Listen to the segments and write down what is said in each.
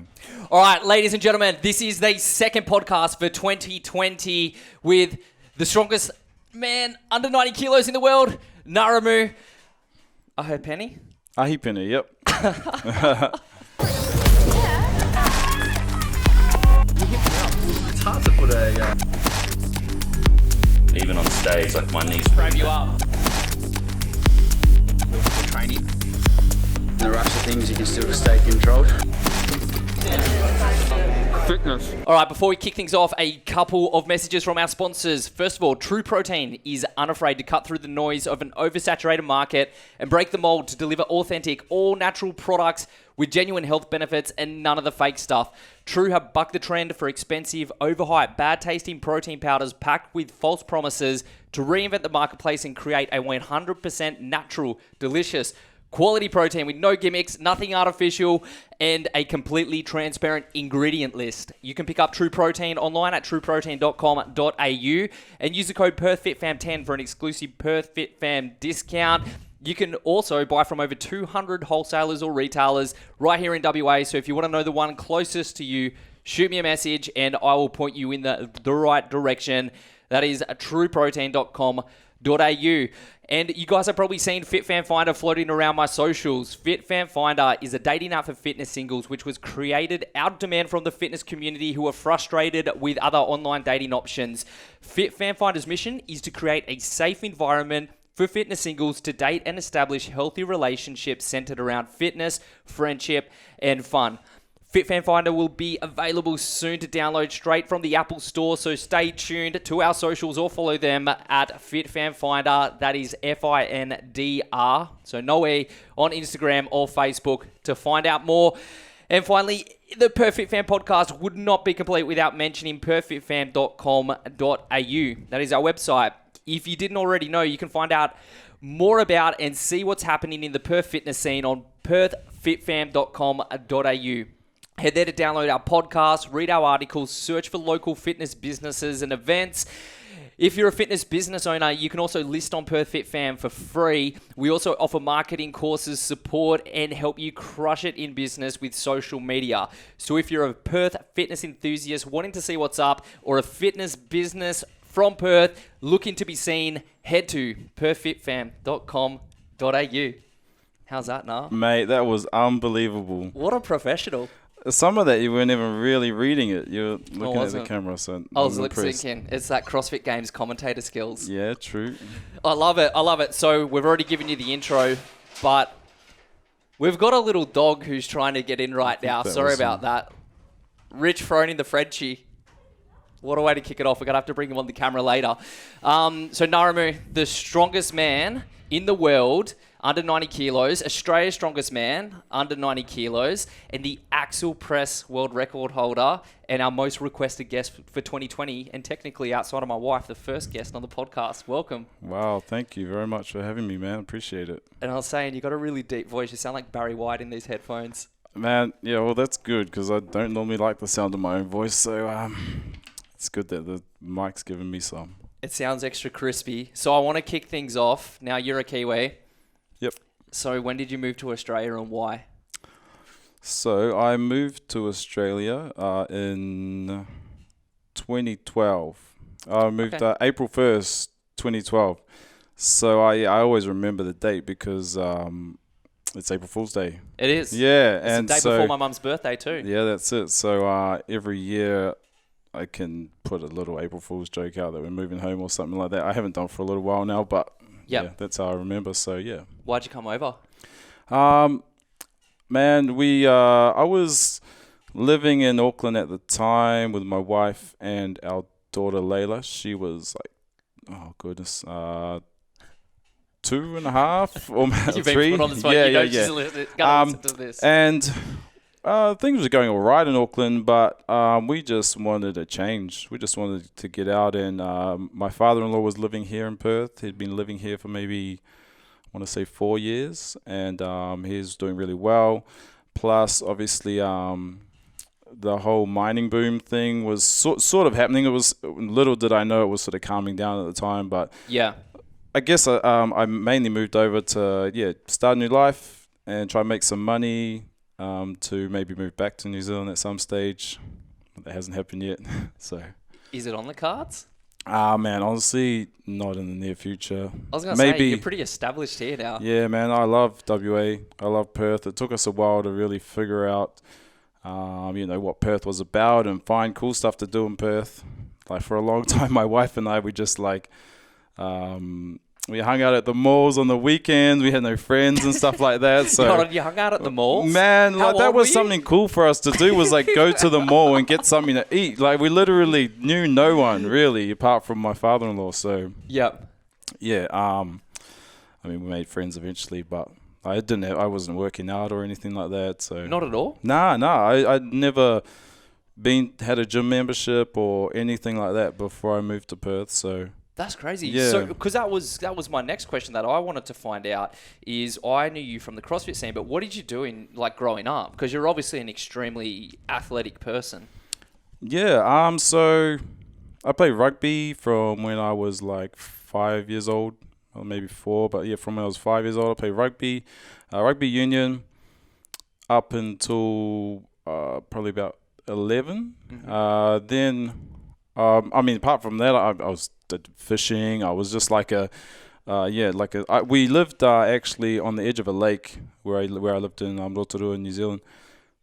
man. All right, ladies and gentlemen, this is the second podcast for 2020 with the strongest man under 90 kilos in the world, Ngarimu Ahipene. Ahipene, yep. It's hard to put a... Even on stage, like my knees Frame you up. the training. In the rush of things, you can still stay controlled. Fitness. All right, before we kick things off, a couple of messages from our sponsors. First of all, True Protein is unafraid to cut through the noise of an oversaturated market and break the mold to deliver authentic, all-natural products with genuine health benefits and none of the fake stuff. True have bucked the trend for expensive, overhyped, bad-tasting protein powders packed with false promises to reinvent the marketplace and create a 100% natural, delicious, quality protein with no gimmicks, nothing artificial, and a completely transparent ingredient list. You can pick up True Protein online at trueprotein.com.au and use the code PERTHFITFAM10 for an exclusive Perth FitFam discount. You can also buy from over 200 wholesalers or retailers right here in WA. So if you want to know the one closest to you, shoot me a message and I will point you in the right direction. That is trueprotein.com.au. And you guys have probably seen FitFam Finder floating around my socials. FitFam Finder is a dating app for fitness singles, which was created out of demand from the fitness community who are frustrated with other online dating options. FitFam Finder's mission is to create a safe environment for fitness singles to date and establish healthy relationships centered around fitness, friendship, and fun. FitFam Finder will be available soon to download straight from the Apple Store, so stay tuned to our socials or follow them at FitFam Finder. That is FINDR, so no E, on Instagram or Facebook to find out more. And finally, the PERTH FitFam podcast would not be complete without mentioning perthfitfam.com.au. That is our website. If you didn't already know, you can find out more about and see what's happening in the Perth fitness scene on perthfitfam.com.au. Head there to download our podcast, read our articles, search for local fitness businesses and events. If you're a fitness business owner, you can also list on Perth FitFam for free. We also offer marketing courses, support, and help you crush it in business with social media. So if you're a Perth fitness enthusiast wanting to see what's up, or a fitness business from Perth looking to be seen, head to perthfitfam.com.au. How's that, Nah? Mate, that was unbelievable. What a professional. Some of that, you weren't even really reading it. You're looking at the camera, so I was lip impressed. syncing. It's that Crossfit Games commentator skills. Yeah, true. I love it. I love it. So we've already given you the intro, but we've got a little dog who's trying to get in right now. Sorry about that. Rich throwing in the Frenchie. What a way to kick it off. We're going to have to bring him on the camera later. So Ngarimu, the strongest man in the world, under 90 kilos, Australia's strongest man, under 90 kilos, and the Axel press world record holder, and our most requested guest for 2020, and technically outside of my wife, the first guest on the podcast. Welcome. Wow, thank you very much for having me, man. Appreciate it. And I was saying, you got a really deep voice. You sound like Barry White in these headphones. Man, yeah, well, that's good because I don't normally like the sound of my own voice, so it's good that the mic's giving me some. It sounds extra crispy. So I want to kick things off. Now, you're a Kiwi. Yep. So when did you move to Australia and why? So I moved to Australia in 2012. I moved April 1st, 2012. So I always remember the date because it's April Fool's Day. It is. Yeah. It's the day before my mum's birthday too. Yeah, that's it. So every year I can put a little April Fool's joke out that we're moving home or something like that. I haven't done for a little while now, but yeah, that's how I remember. So yeah. Why'd you come over? Man, I was living in Auckland at the time with my wife and our daughter Layla. She was like, oh goodness, 2.5 or You've 3. been put on the spot. And things were going all right in Auckland, but we just wanted a change. We just wanted to get out, and my father-in-law was living here in Perth. He'd been living here for maybe, I want to say 4 years, and he's doing really well. Plus, obviously, the whole mining boom thing was sort of happening. It was, little did I know, it was sort of calming down at the time, but yeah, I guess I mainly moved over to start a new life and try and make some money. to maybe move back to New Zealand at some stage. That hasn't happened yet. So. Is it on the cards? Man, honestly, not in the near future. I was going to say, you're pretty established here now. Yeah, man, I love WA. I love Perth. It took us a while to really figure out, what Perth was about and find cool stuff to do in Perth. Like, for a long time, my wife and I, we just, we hung out at the malls on the weekends. We had no friends and stuff like that. So you hung out at the malls? Man, that was something cool for us to do, was go to the mall and get something to eat. Like, we literally knew no one really apart from my father-in-law. So yep. Yeah, we made friends eventually, but I wasn't working out or anything like that. So not at all? Nah, I'd never had a gym membership or anything like that before I moved to Perth. So that's crazy. Yeah. So, because that was my next question that I wanted to find out is, I knew you from the CrossFit scene, but what did you do in growing up? Because you're obviously an extremely athletic person. Yeah. So I played rugby from when I was 5 years old, or maybe 4. But yeah, from when I was 5 years old, I played rugby, rugby union, up until probably about 11. Mm-hmm. Then, apart from that, I was did fishing. I was just we lived actually on the edge of a lake where I lived in Rotorua, New Zealand.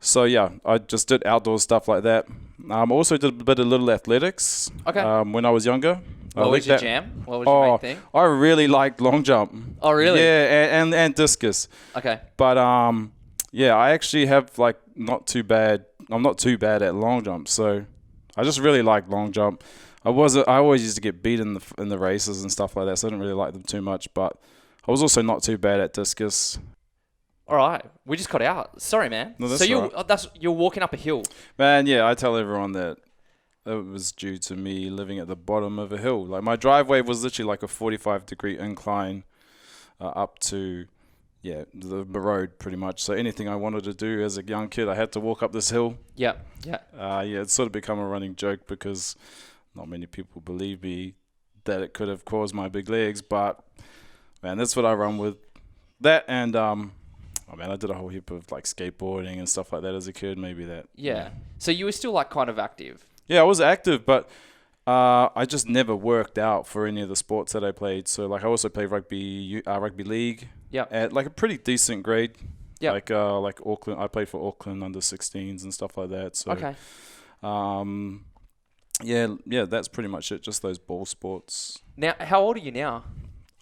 So yeah, I just did outdoor stuff like that. Also did a bit of little athletics. Okay. When I was younger. What was your jam? What was your main thing? I really liked long jump. Oh, really? Yeah, and discus. Okay. But I actually have not too bad. I'm not too bad at long jump, so I just really like long jump. I always used to get beat in the races and stuff like that, so I didn't really like them too much. But I was also not too bad at discus. All right, we just got out. Sorry, man. No, that's all right. You're walking up a hill. Man, yeah, I tell everyone that it was due to me living at the bottom of a hill. My driveway was literally a 45-degree incline up to the road pretty much. So anything I wanted to do as a young kid, I had to walk up this hill. Yeah. It's sort of become a running joke because not many people believe me that it could have caused my big legs, but man, that's what I run with. That and I did a whole heap of skateboarding and stuff like that as a kid. Maybe that. Yeah. So you were still kind of active. Yeah, I was active, but I just never worked out for any of the sports that I played. So I also played rugby league. Yeah. At a pretty decent grade. Yeah. Like Auckland, I played for Auckland under 16s and stuff like that. So. Okay. Yeah, that's pretty much it. Just those ball sports. Now, how old are you now?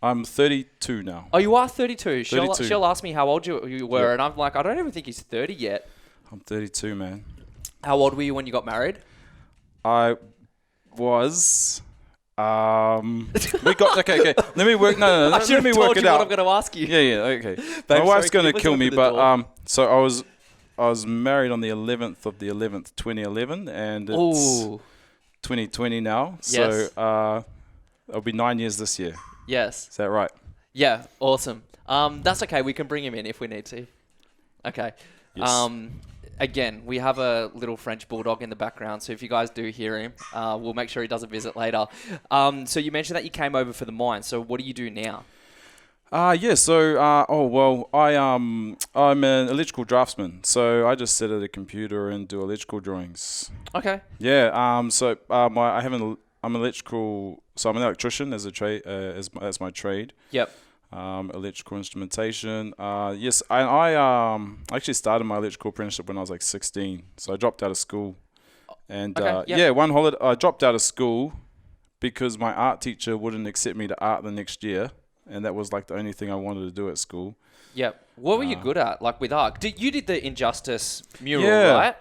I'm 32 now. Oh, you are 32. 32. She'll ask me how old you were, and I'm like, I don't even think he's 30 yet. I'm 32, man. How old were you when you got married? I was. We got okay. Let me work. No. Let me work it out. What I'm going to ask you. Yeah. Okay. My wife's going to kill me, but so I was married on the 11th of the 11th, 2011, and it's 2020 now. Yes. So it'll be 9 years this year. Yes. Is that right? Yeah. Awesome. That's okay. We can bring him in if we need to. Okay. Yes. Again, we have a little French bulldog in the background, so if you guys do hear him, we'll make sure he does a visit later. So you mentioned that you came over for the mine. So what do you do now? So I'm an electrical draftsman. So I just sit at a computer and do electrical drawings. Okay. Yeah. I'm electrical. So I'm an electrician as a trade. That's my trade. Yep. Electrical instrumentation. Yes, I actually started my electrical apprenticeship when I was 16. So I dropped out of school, and one holiday I dropped out of school because my art teacher wouldn't accept me to art the next year, and that was the only thing I wanted to do at school. Yep. What were you good at, with art? You did the Injustice mural, right?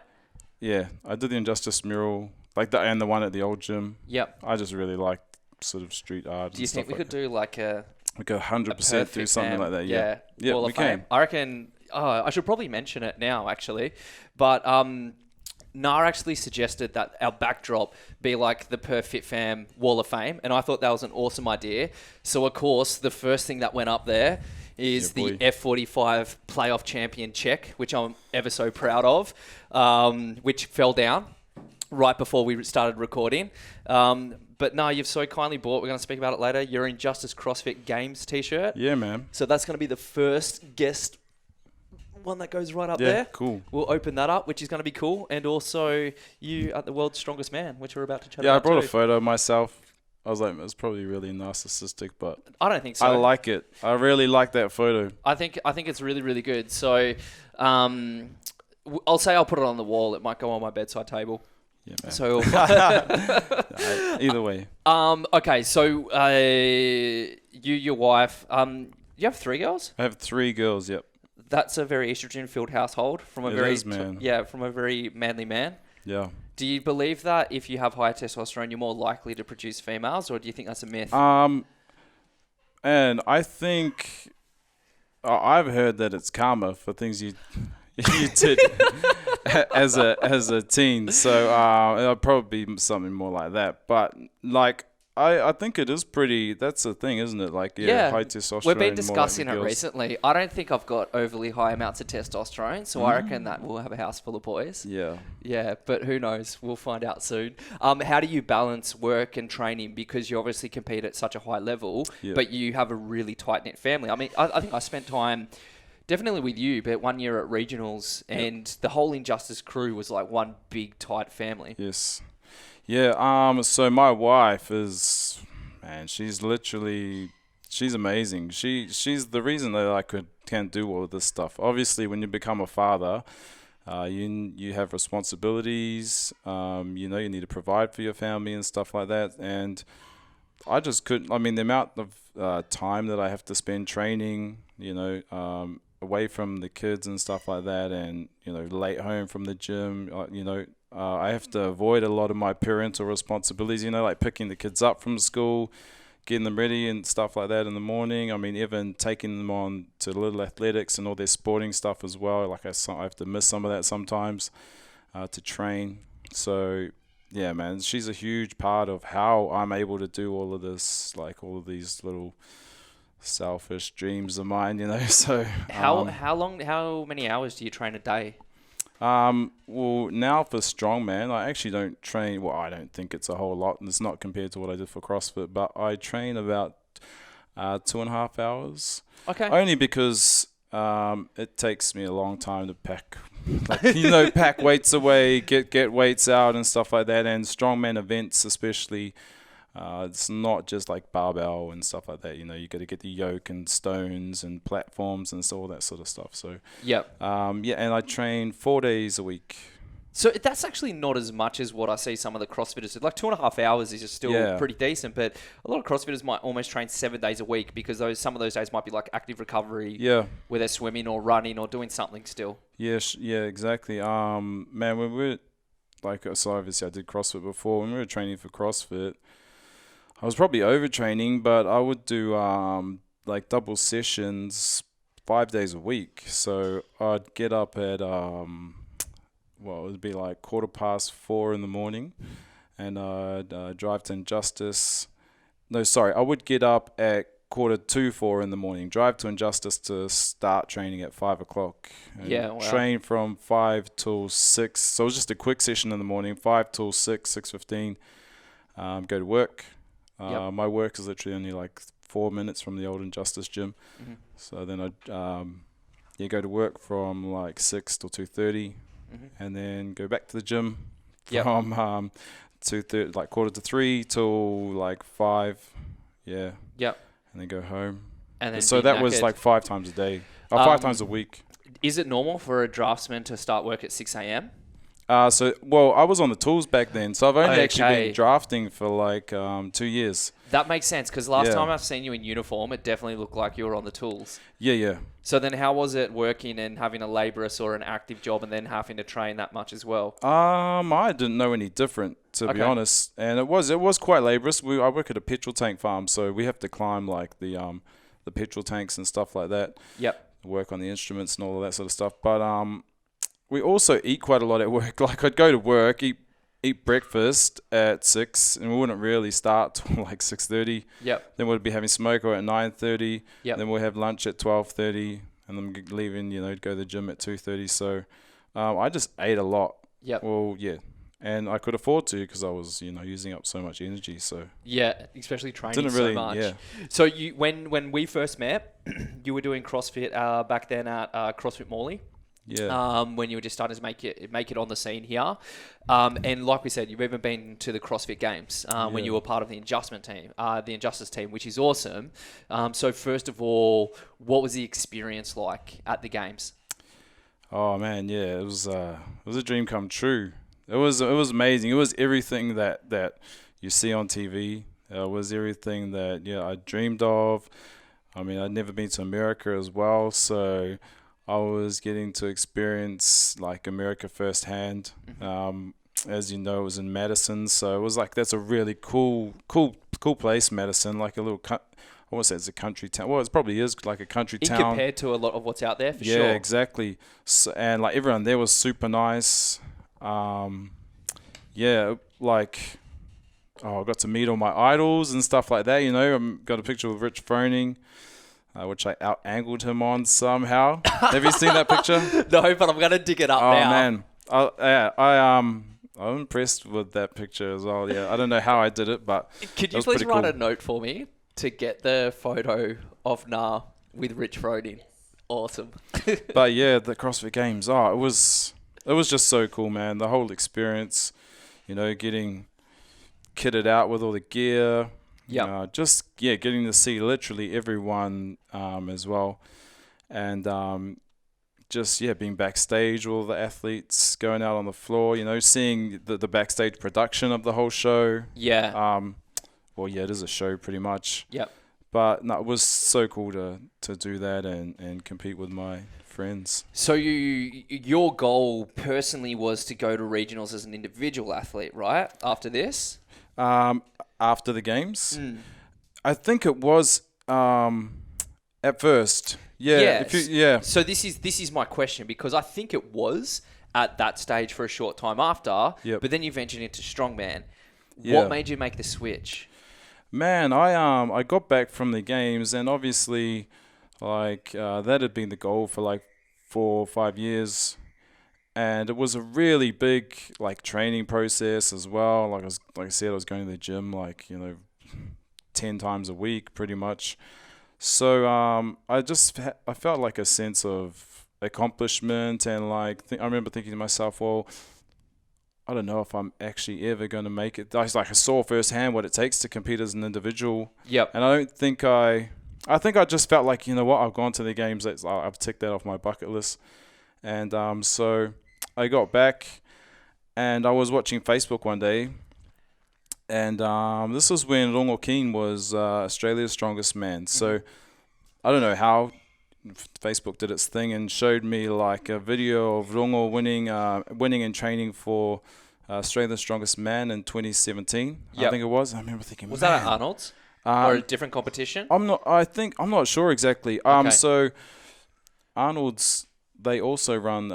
Yeah, I did the Injustice mural, and the one at the old gym. Yep. I just really liked sort of street art. Do you think we could do We could 100% do something like that, yeah. Yeah, we can. I reckon, I should probably mention it now, actually. But Nar actually suggested that our backdrop be the PERTH FITFAM Wall of Fame. And I thought that was an awesome idea. So, of course, the first thing that went up there is the F45 playoff champion check, which I'm ever so proud of, which fell down right before we started recording. But no, you've so kindly bought, we're going to speak about it later, your Injustice CrossFit Games t-shirt. Yeah, man. So that's going to be the first guest one that goes right up Yeah, there. cool. We'll open that up, which is going to be cool. And also you at the world's strongest man, which we're about to chat Yeah, I about brought too. a photo of myself. I was like, it's probably really narcissistic, but I don't think so. I like it. I really like that photo. I think it's really, really good. So I'll say I'll put it on the wall. It might go on my bedside table. Yeah, man. So Either way. okay, so your wife, you have 3 girls? I have 3 girls, yep. That's a very estrogen-filled household from a It very is, man. from a very manly man. Yeah. Do you believe that if you have higher testosterone, you're more likely to produce females, or do you think that's a myth? And I think I've heard that it's karma for things you did as a teen. So it'll probably be something more like that. But like I think it is pretty. That's the thing, isn't it? Like high testosterone. We've been more discussing like it girls. recently. I don't think I've got overly high amounts of testosterone, so I reckon that we'll have a house full of boys. Yeah. Yeah, but who knows? We'll find out soon. How do you balance work and training? Because you obviously compete at such a high level, but you have a really tight-knit family. I mean, I think I spent time definitely with you, but 1 year at regionals, and the whole Injustice crew was like one big, tight family. Yes. Yeah. So my wife is, man, she's amazing. She's the reason that I can't do all of this stuff. Obviously, when you become a father, you have responsibilities. You need to provide for your family and stuff like that. And I just couldn't. I mean, the amount of time that I have to spend training, away from the kids and stuff like that, and late home from the gym, I have to avoid a lot of my parental responsibilities, like picking the kids up from school, getting them ready and stuff like that in the morning. I mean, even taking them on to little athletics and all their sporting stuff as well. Like I have to miss some of that sometimes to train. So yeah, man, she's a huge part of how I'm able to do all of this, like all of these little selfish dreams of mine, So How many hours do you train a day? Well, now for Strongman, I actually don't train. Well, I don't think it's a whole lot, and it's not compared to what I did for CrossFit. But I train about 2.5 hours. Okay. Only because it takes me a long time to pack, pack weights away, get weights out and stuff like that. And Strongman events, especially. It's not just like barbell and stuff like that. You got to get the yoke and stones and platforms and all that sort of stuff. So Yep. and I train 4 days a week. So that's actually not as much as what I see some of the CrossFitters do. Like 2.5 hours is just still pretty decent, but a lot of CrossFitters might almost train 7 days a week because some of those days might be like active recovery. Yeah. Where they're swimming or running or doing something still. Yeah, exactly. Man, when we were so obviously I did CrossFit before. When we were training for CrossFit, I was probably overtraining, but I would do double sessions 5 days a week. So I'd get up at it would be like 4:15 in the morning, and I'd drive to Injustice. No, sorry, I would get up at 4:45 in the morning, drive to Injustice to start training at 5 o'clock. And train from 5 till 6. So it was just a quick session in the morning, 5 till 6:15. Go to work. My work is literally only like 4 minutes from the old Injustice gym. Mm-hmm. So then I'd go to work from like 6 till 2:30, and then go back to the gym from 2:30, like 2:45 till like 5. Yeah. Yep. And then go home. And then so that was like 5 times a day, 5 times a week. Is it normal for a draftsman to start work at 6 a.m.? I was on the tools back then, so I've only actually been drafting for like 2 years. That makes sense, because last time I've seen you in uniform, it definitely looked like you were on the tools. Yeah. So then how was it working and having a laborious or an active job and then having to train that much as well? I didn't know any different, to be honest. And it was quite laborious. I work at a petrol tank farm, so we have to climb like the petrol tanks and stuff like that. Yep. Work on the instruments and all of that sort of stuff. But we also eat quite a lot at work. Like I'd go to work, eat breakfast at 6, and we wouldn't really start till like 6:30. Yep. Then we'd be having smoker at 9:30. Yep. Then we'd have lunch at 12:30, and then leaving, go to the gym at 2:30. So I just ate a lot. Yep. Well, yeah. And I could afford to because I was, using up so much energy. So yeah, especially training so much. Yeah. So when we first met, you were doing CrossFit back then at CrossFit Morley. Yeah. When you were just starting to make it on the scene here. And like we said, you've even been to the CrossFit Games when you were part of the Injustice team, which is awesome. So first of all, what was the experience like at the Games? Oh man, yeah, it was a dream come true. It was amazing. It was everything that you see on TV. It was everything that I dreamed of. I mean, I'd never been to America as well, so I was getting to experience like America firsthand. As you know, it was in Madison, so it was like that's a really cool place, Madison, like a little. I won't say it's a country town. Well, it probably is like a country town. Compared to a lot of what's out there, for sure. Yeah, exactly. So, and like everyone there was super nice. I got to meet all my idols and stuff like that. Got a picture with Rich Froning, which I out-angled him on somehow. Have you seen that picture? No, but I'm gonna dig it up now. Oh man, I'm impressed with that picture as well. Yeah, I don't know how I did it, but could you please write a note for me to get the photo of Na with Rich Froning? Awesome. But yeah, the CrossFit Games. It was just so cool, man. The whole experience, getting kitted out with all the gear. Yeah. Getting to see literally everyone as well, and being backstage, all the athletes going out on the floor. Seeing the backstage production of the whole show. Yeah. It is a show pretty much. Yep. But no, it was so cool to do that and compete with my friends. So your goal personally was to go to regionals as an individual athlete, right? After this? After the games? I think it was at first. Yeah. So this is my question, because I think it was at that stage for a short time after, but then you ventured into Strongman. Yeah. What made you make the switch? Man, I got back from the games, and obviously, that had been the goal for like 4 or 5 years, and it was a really big training process as well. Like I said, I was going to the gym 10 times a week, pretty much. So I felt like a sense of accomplishment, and I remember thinking to myself, well, I don't know if I'm actually ever going to make it. I saw firsthand what it takes to compete as an individual. Yep. And I think I just felt like, what, I've gone to the games. I've ticked that off my bucket list. And so I got back, and I was watching Facebook one day. And this was when Rongo Keen was Australia's strongest man. So I don't know how Facebook did its thing and showed me a video of Rongo winning and training for Australia's Strongest Man in 2017. Yep. I think it was. I remember thinking, was that at Arnold's or a different competition? I'm not sure exactly. Okay. So Arnold's, they also run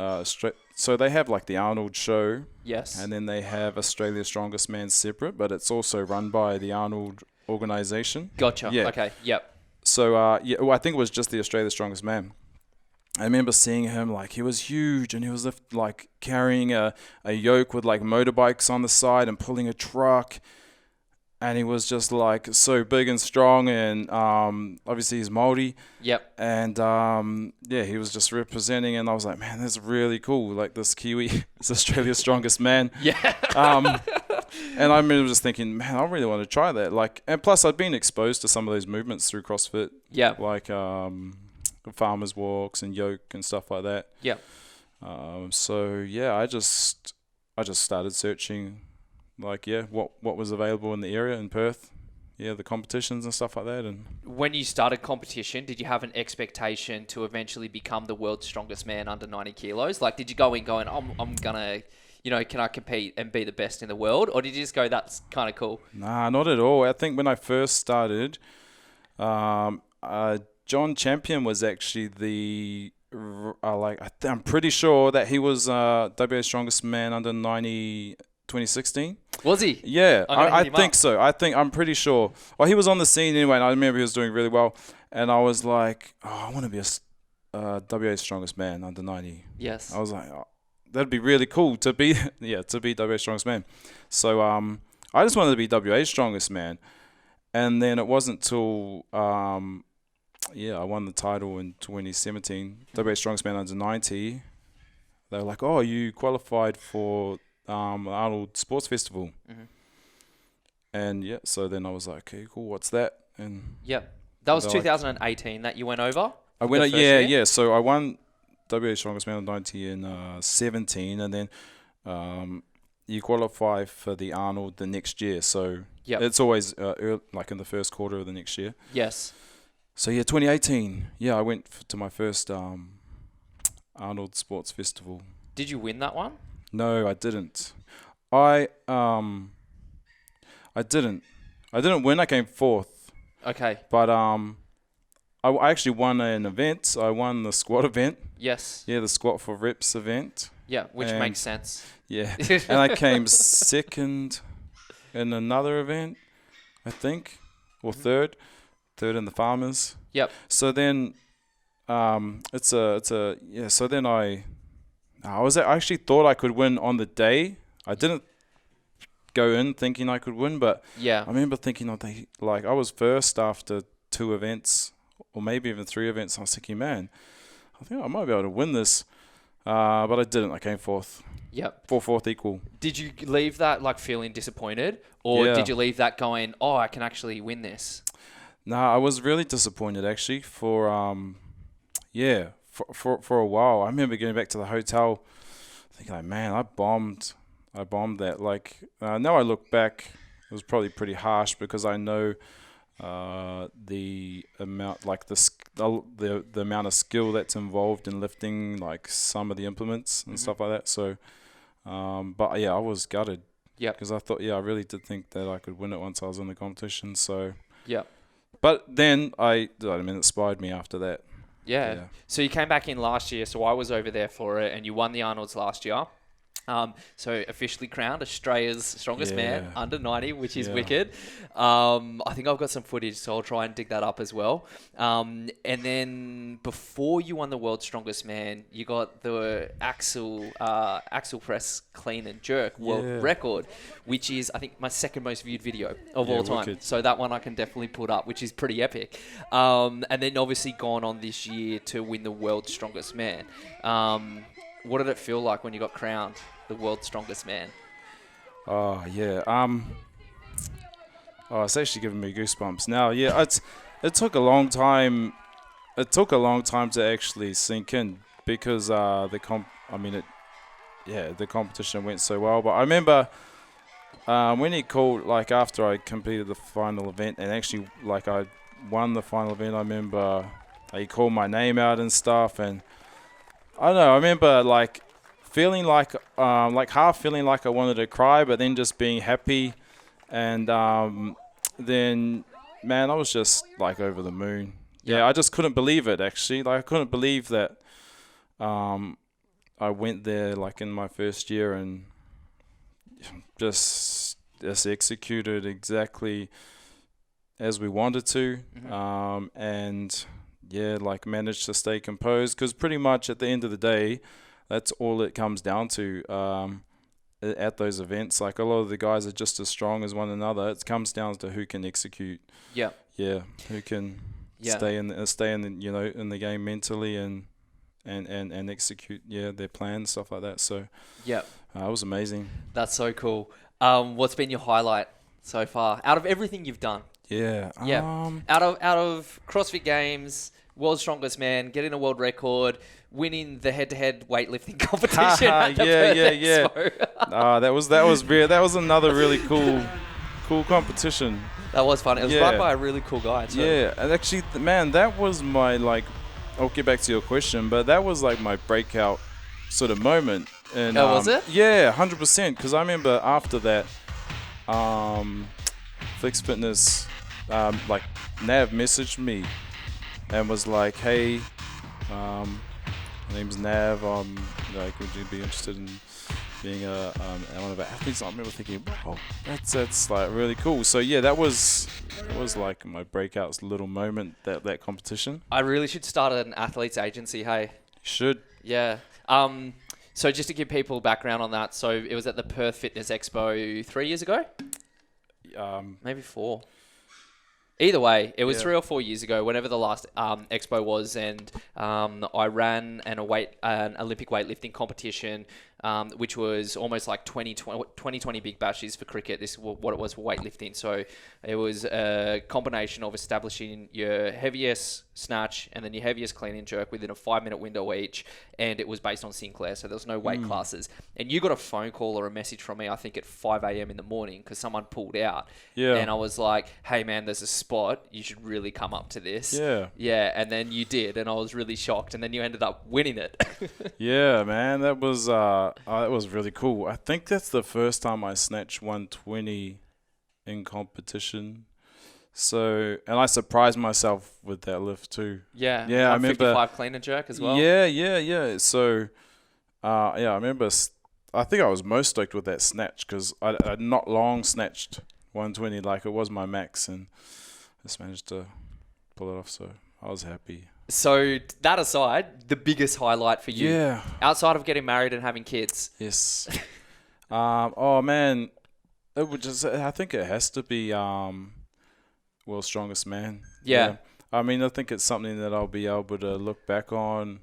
so they have the Arnold show. Yes. And then they have Australia's Strongest Man separate, but it's also run by the Arnold organization. Gotcha. Yeah. Okay. Yep. So, I think it was just the Australia's Strongest Man. I remember seeing him, he was huge, and he was carrying a yoke with motorbikes on the side and pulling a truck. And he was just so big and strong, and obviously he's Māori. Yep. And he was just representing, and I was like, man, that's really cool. This Kiwi is Australia's Strongest Man. Yeah. And I remember just thinking, man, I really want to try that. And plus I'd been exposed to some of those movements through CrossFit. Yeah. Farmers walks and yoke and stuff like that. Yeah. I just started searching, what was available in the area in Perth. Yeah, the competitions and stuff like that. And when you started competition, did you have an expectation to eventually become the world's strongest man under 90 kilos? Did you go in going, I'm gonna, can I compete and be the best in the world? Or did you just go, that's kind of cool? Nah, not at all. I think when I first started, John Champion was actually I'm pretty sure that he was WA Strongest Man under 90 2016. Was he? Yeah, I think so. I'm pretty sure. Well, he was on the scene anyway, and I remember he was doing really well. And I was like, I want to be a WA Strongest Man under 90. Yes. I was like, that'd be really cool to be WA Strongest Man. So I just wanted to be WA Strongest Man. And then it wasn't till I won the title in 2017, WA Strongest Man under 90. they were like, "Oh, you qualified for Arnold Sports Festival." Mm-hmm. And yeah, so then I was like, "Okay, cool. What's that?" And Yep. That was they're like- 2018 that you went over? I went, The first year? yeah. So I won WA Strongest Man of 90 in 17, and then you qualify for the Arnold the next year. So Yep. it's always like in the first quarter of the next year. Yes. So yeah, 2018. Yeah, I went to my first Arnold Sports Festival. Did you win that one? No, I didn't. I didn't. I didn't win. I came fourth. Okay. But I actually won an event. I won the squat event. Yes. Yeah, the squat for reps event. Yeah, which And- makes sense. Yeah, and I came second in another event, I think, or third in the farmers. Yep. So then, it's a yeah. So then I actually thought I could win on the day. I didn't go in thinking I could win, but Yeah. I remember thinking like I was first after 2 events, or maybe even 3 events. I was thinking, man, I think I might be able to win this, but I didn't. I came fourth. Yep. Fourth equal. Did you leave that like feeling disappointed, or Yeah. did you leave that going, "Oh, I can actually win this"? Nah, I was really disappointed actually for a while. I remember getting back to the hotel thinking like, man, I bombed that. Like now I look back, it was probably pretty harsh because I know the amount, like the amount of skill that's involved in lifting, like some of the implements and stuff like that. So, but yeah, I was gutted. Yep. Because I thought, I really did think that I could win it once I was in the competition. So, Yep. but then it inspired me after that. Yeah. Yeah. So you came back in last year, so I was over there for it, and you won the Arnolds last year. So officially crowned Australia's strongest man under 90, which is wicked. I think I've got some footage, so I'll try and dig that up as well. And then before you won the world's strongest man, you got the Axel press clean and jerk world record, which is I think my second most viewed video of all time. Wicked. So that one I can definitely put up, which is pretty epic. And then obviously gone on this year to win the world's strongest man. What did it feel like when you got crowned the world's strongest man? Oh yeah. It's actually giving me goosebumps now. Yeah, it took a long time. It took a long time to actually sink in because the competition went so well. But I remember when he called, like after I completed the final event and actually like I won the final event, I remember he called my name out and stuff, and I don't know. I remember like feeling like half feeling like I wanted to cry, but then just being happy, and then man, I was just like over the moon. Yeah, I just couldn't believe it actually. Like I couldn't believe that I went there like in my first year and just executed exactly as we wanted to, and like managed to stay composed, because pretty much at the end of the day, that's all it comes down to at those events. Like a lot of the guys are just as strong as one another. It comes down to who can execute. Yeah. Yeah. Who can stay in the, in the game mentally and execute their plans, stuff like that. So it was amazing. That's so cool. What's been your highlight so far out of everything you've done? Out of CrossFit Games, World's Strongest Man, getting a world record, winning the head-to-head weightlifting competition at the PERTH Expo. That was another really cool competition. That was fun. It was run by a really cool guy too. Yeah, and actually, man, that was my I'll get back to your question, but that was like my breakout sort of moment. And, was it? Yeah, 100%. Because I remember after that, Flex Fitness, Nav messaged me and was like, "Hey, my name's Nav. Would you be interested in being one of our athletes?" I remember thinking, "Wow, that's like really cool." So yeah, that was like my breakout little moment, that competition. I really should start an athletes agency. Hey, You should. Yeah. So just to give people background on that, so it was at the PERTH Fitness Expo 3 years ago? Maybe 4. Either way, it was Yeah. 3 or 4 years ago, whenever the last expo was, and I ran an Olympic weightlifting competition, which was almost like 2020 big bashes for cricket. This is what it was for weightlifting. So it was a combination of establishing your heaviest snatch and then your heaviest clean and jerk within a 5-minute window each, and it was based on Sinclair, so there was no weight classes. And you got a phone call or a message from me, I think at 5 a.m. in the morning, because someone pulled out. Yeah. And I was like, hey man, there's a spot, you should really come up to this. Yeah. And then you did, and I was really shocked, and then you ended up winning it. Yeah, man, that was really cool. I think that's the first time I snatched 120 in competition. So, and I surprised myself with that lift too. Yeah, I remember 55 clean and jerk as well. Yeah. So, I remember. I think I was most stoked with that snatch because I'd not long snatched 120, like it was my max, and just managed to pull it off. So I was happy. So that aside, the biggest highlight for you, Yeah. outside of getting married and having kids. Yes. Oh man, it would just. I think it has to be World's Strongest Man. Yeah. I mean, I think it's something that I'll be able to look back on.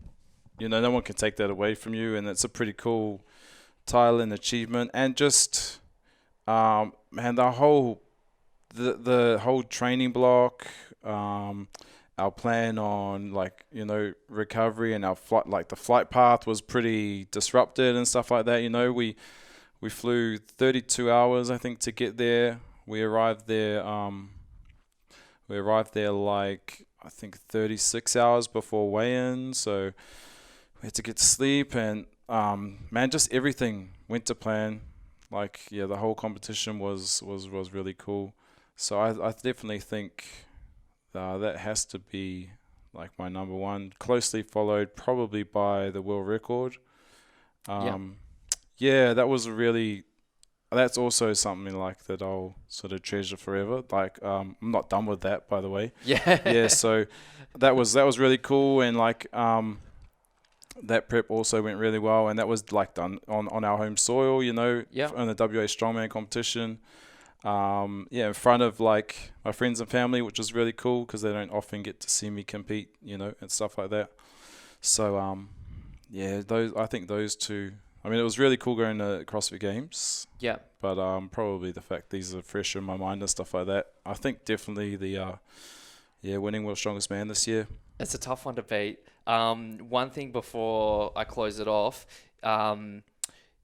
You know, no one can take that away from you, and it's a pretty cool title and achievement. And just, man, the whole training block, our plan on recovery and our flight, like the flight path was pretty disrupted and stuff like that. You know, we flew 32 hours, I think, to get there. We arrived there like, I think 36 hours before weigh-in, so we had to get sleep, and man, just everything went to plan. Like, yeah, the whole competition was really cool. So I definitely think that has to be like my number one, closely followed probably by the world record. Yeah, that's also something like that I'll sort of treasure forever. Like, I'm not done with that, by the way. Yeah. So that was really cool, and like that prep also went really well, and that was like done on our home soil, you know, in the WA Strongman competition. In front of like my friends and family, which was really cool because they don't often get to see me compete, you know, and stuff like that. So I think those two. I mean, it was really cool going to CrossFit Games. Yeah. But probably the fact these are fresh in my mind and stuff like that. I think definitely the winning World's Strongest Man this year. It's a tough one to beat. One thing before I close it off,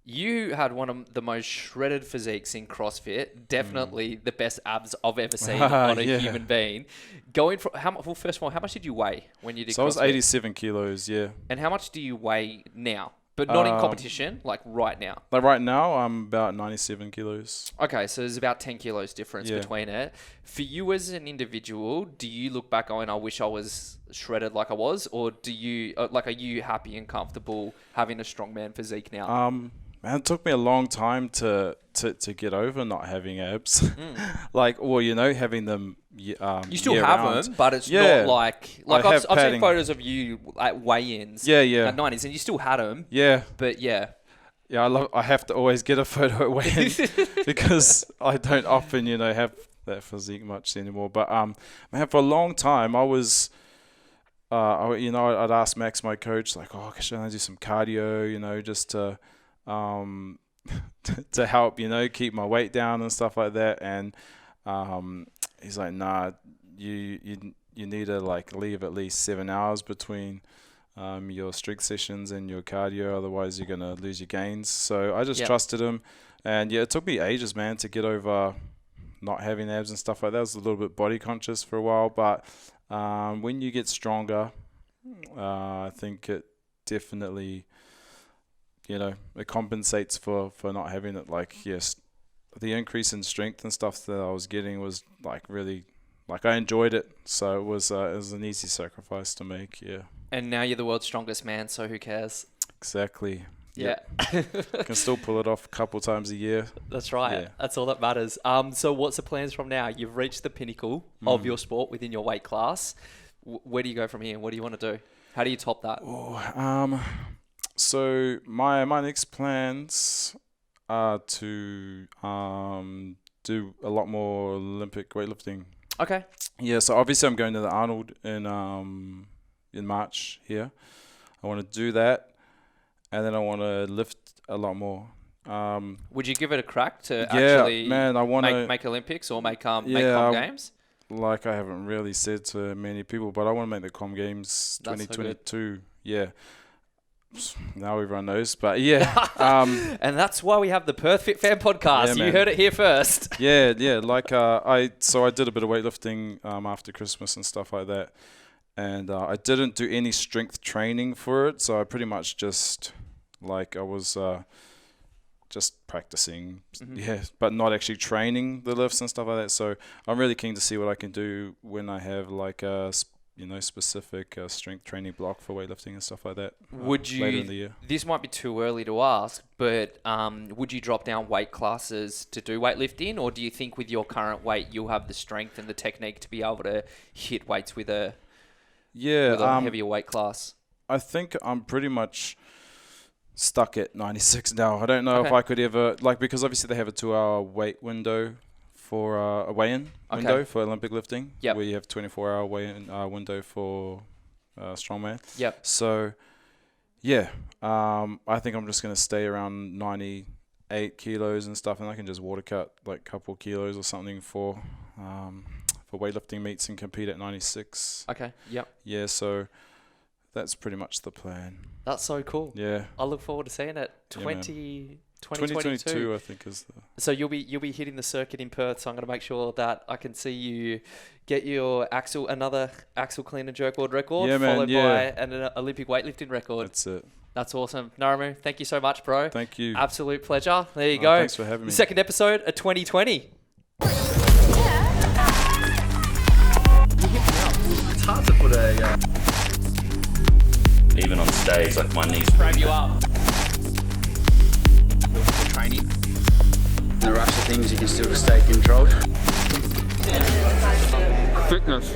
you had one of the most shredded physiques in CrossFit. Definitely the best abs I've ever seen on a human being. Going from first of all, how much did you weigh when you did CrossFit? So I was 87 kilos, yeah. And how much do you weigh now? But not in competition, like right now. Like right now, I'm about 97 kilos. Okay, so there's about 10 kilos difference between it. For you as an individual, do you look back going, I wish I was shredded like I was? Or do you, are you happy and comfortable having a strongman physique now? Man, it took me a long time to get over not having abs. Having them you still have them, but it's not like I've seen photos of you at weigh-ins at 90s, and you still had them. Yeah. But yeah. Yeah, I have to always get a photo at weigh-ins because I don't often, have that physique much anymore. But man, for a long time I was I'd ask Max, my coach, like, oh, should I do some cardio, just to to help, keep my weight down and stuff like that. And he's like, nah, you need to like leave at least 7 hours between your strength sessions and your cardio, otherwise you're gonna lose your gains. So I just trusted him, and it took me ages, man, to get over not having abs and stuff like that. I was a little bit body conscious for a while, but when you get stronger, I think it definitely it compensates for not having it. Like, yes, the increase in strength and stuff that I was getting was like really, like, I enjoyed it. So it was an easy sacrifice to make. Yeah. And now you're the world's strongest man, so who cares? Exactly. Yeah. Can still pull it off a couple times a year. That's right. Yeah. That's all that matters. So what's the plans from now? You've reached the pinnacle of your sport within your weight class. Where do you go from here? What do you want to do? How do you top that? So my next plans are to do a lot more Olympic weightlifting. Okay. Yeah, so obviously I'm going to the Arnold in March here. I want to do that, and then I want to lift a lot more. Would you give it a crack to actually man, I want to make Olympics or make Com Games? Like I haven't really said to many people, but I want to make the Com Games 2022. Yeah. Now everyone knows, but yeah. And that's why we have the Perth FitFam podcast. Yeah, you heard it here first. Yeah. Like I did a bit of weightlifting after Christmas and stuff like that, and I didn't do any strength training for it. So I pretty much just I was just practicing, but not actually training the lifts and stuff like that. So I'm really keen to see what I can do when I have like a specific strength training block for weightlifting and stuff like that. Later in the year. This might be too early to ask, but would you drop down weight classes to do weightlifting, or do you think with your current weight you'll have the strength and the technique to be able to hit weights with a heavier weight class? I think I'm pretty much stuck at 96 now. I don't know if I could ever, because obviously they have a 2-hour weight window for a weigh-in window for Olympic lifting, where you have 24-hour weigh-in window for Strongman. Yep. So, yeah, I think I'm just going to stay around 98 kilos and stuff, and I can just water cut like a couple kilos or something for weightlifting meets and compete at 96. Okay, yep. Yeah, so that's pretty much the plan. That's so cool. Yeah. I look forward to seeing it. 2022, I think is the. So you'll be hitting the circuit in Perth. So I'm going to make sure that I can see you get your another Axel clean and jerk world record, followed by an Olympic weightlifting record. That's it. That's awesome. Ngarimu, thank you so much, bro. Thank you. Absolute pleasure. There you go. Thanks for having me. The second episode of 2020. It's hard to put a... Even on stage, like my knees Frame you up. the training. In the rush of things, you can still stay controlled. Fitness.